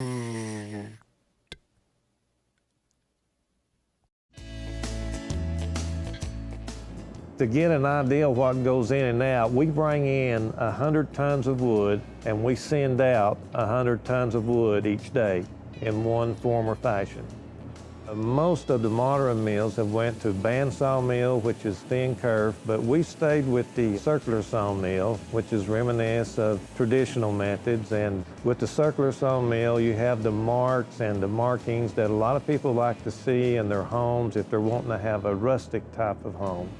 To get an idea of what goes in and out, we bring in 100 tons of wood and we send out 100 tons of wood each day in one form or fashion. Most of the modern mills have went to band sawmill, which is thin kerf, but we stayed with the circular sawmill, which is reminiscent of traditional methods. And with the circular sawmill, you have the marks and the markings that a lot of people like to see in their homes if they're wanting to have a rustic type of home.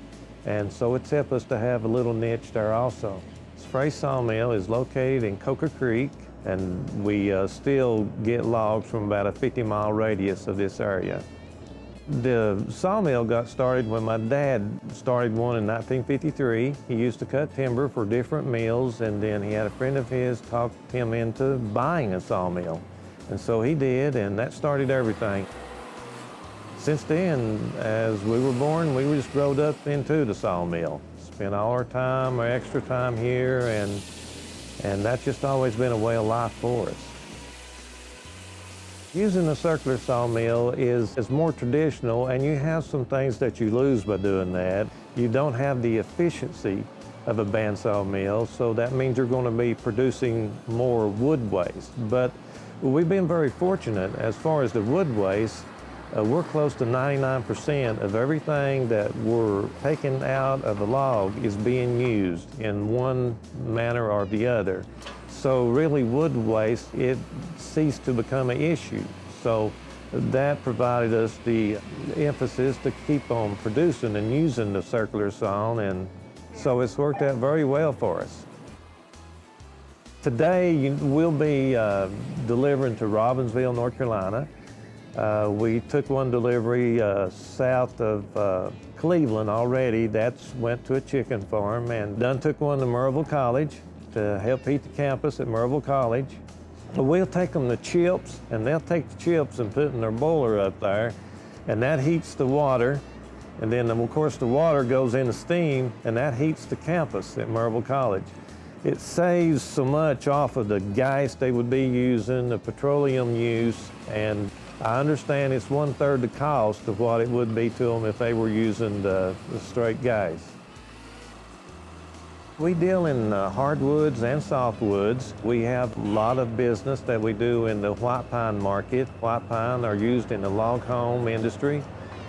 And so it's helped us to have a little niche there also. Frays Sawmill is located in Coker Creek, and we still get logs from about a 50-mile radius of this area. The sawmill got started when my dad started one in 1953. He used to cut timber for different mills, and then he had a friend of his talk him into buying a sawmill. And so he did, and that started everything. Since then, as we were born, we just growed up into the sawmill. Spent all our time, our extra time here, and that's just always been a way of life for us. Using a circular sawmill is more traditional, and you have some things that you lose by doing that. You don't have the efficiency of a bandsaw mill, so that means you're going to be producing more wood waste. But we've been very fortunate as far as the wood waste. We're close to 99% of everything that we're taking out of the log is being used in one manner or the other. So really wood waste, it ceased to become an issue. So that provided us the emphasis to keep on producing and using the circular saw, and so it's worked out very well for us. Today we'll be delivering to Robbinsville, North Carolina. We took one delivery south of Cleveland already. That's went to a chicken farm, and done took one to Maryville College to help heat the campus at Maryville College. But we'll take them to chips, and they'll take the chips and put it in their boiler up there, and that heats the water. And then, of course, the water goes into steam, and that heats the campus at Maryville College. It saves so much off of the gas they would be using, the petroleum use, and I understand it's 1/3 the cost of what it would be to them if they were using the straight gas. We deal in hardwoods and softwoods. We have a lot of business that we do in the white pine market. White pine are used in the log home industry.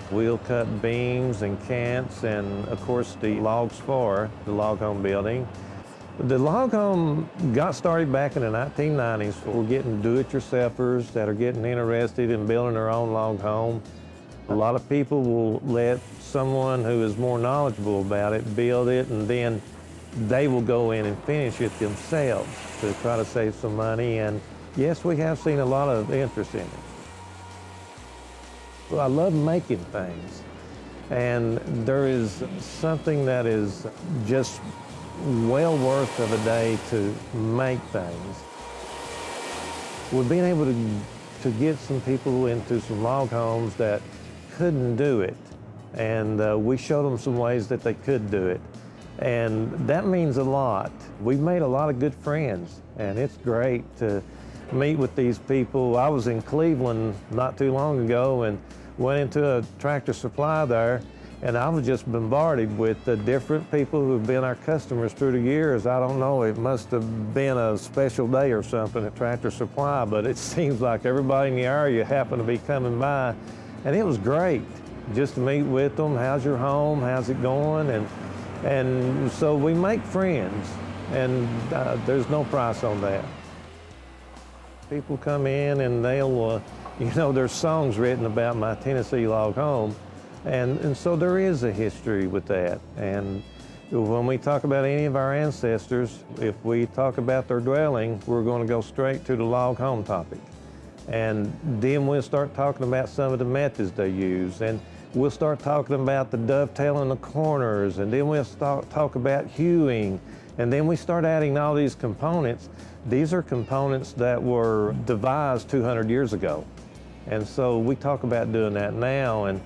We'll cut beams and cants and, of course, the logs for the log home building. The log home got started back in the 1990s. We're getting do-it-yourselfers that are getting interested in building their own log home. A lot of people will let someone who is more knowledgeable about it build it, and then they will go in and finish it themselves to try to save some money. And yes, we have seen a lot of interest in it. Well, I love making things, and there is something that is just well worth of a day to make things. We've been able to get some people into some log homes that couldn't do it, and we showed them some ways that they could do it, and that means a lot. We've made a lot of good friends, and it's great to meet with these people. I was in Cleveland not too long ago and went into a Tractor Supply there, and I was just bombarded with the different people who've been our customers through the years. I don't know, it must have been a special day or something at Tractor Supply, but it seems like everybody in the area happened to be coming by, and it was great just to meet with them. How's your home? How's it going? And so we make friends, and there's no price on that. People come in and they'll, you know, there's songs written about my Tennessee log home. And so there is a history with that. And when we talk about any of our ancestors, if we talk about their dwelling, we're going to go straight to the log home topic. And then we'll start talking about some of the methods they use. And we'll start talking about the dovetailing the corners. And then we'll talk about hewing. And then we start adding all these components. These are components that were devised 200 years ago. And so we talk about doing that now. And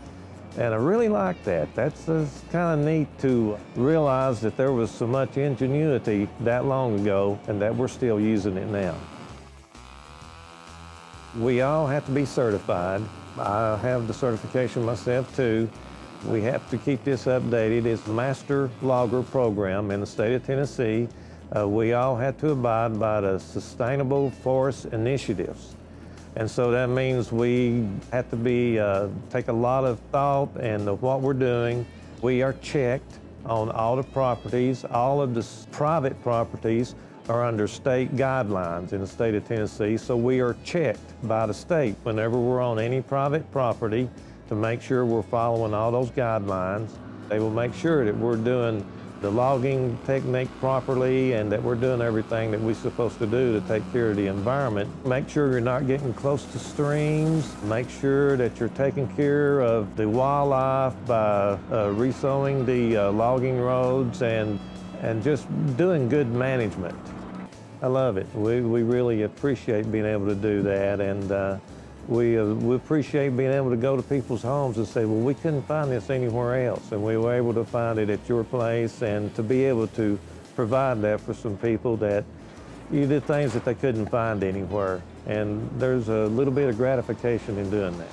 I really like that. That's kind of neat to realize that there was so much ingenuity that long ago and that we're still using it now. We all have to be certified. I have the certification myself too. We have to keep this updated. It's a master logger program in the state of Tennessee. We all have to abide by the Sustainable Forest Initiatives. And so that means we have to take a lot of thought into what we're doing. We are checked on all the properties. All of the private properties are under state guidelines in the state of Tennessee, so we are checked by the state whenever we're on any private property to make sure we're following all those guidelines. They will make sure that we're doing the logging technique properly and that we're doing everything that we're supposed to do to take care of the environment. Make sure you're not getting close to streams. Make sure that you're taking care of the wildlife by resowing the logging roads and just doing good management. I love it. We really appreciate being able to do that, and we appreciate being able to go to people's homes and say, well, we couldn't find this anywhere else, and we were able to find it at your place, and to be able to provide that for some people that you did things that they couldn't find anywhere. And there's a little bit of gratification in doing that.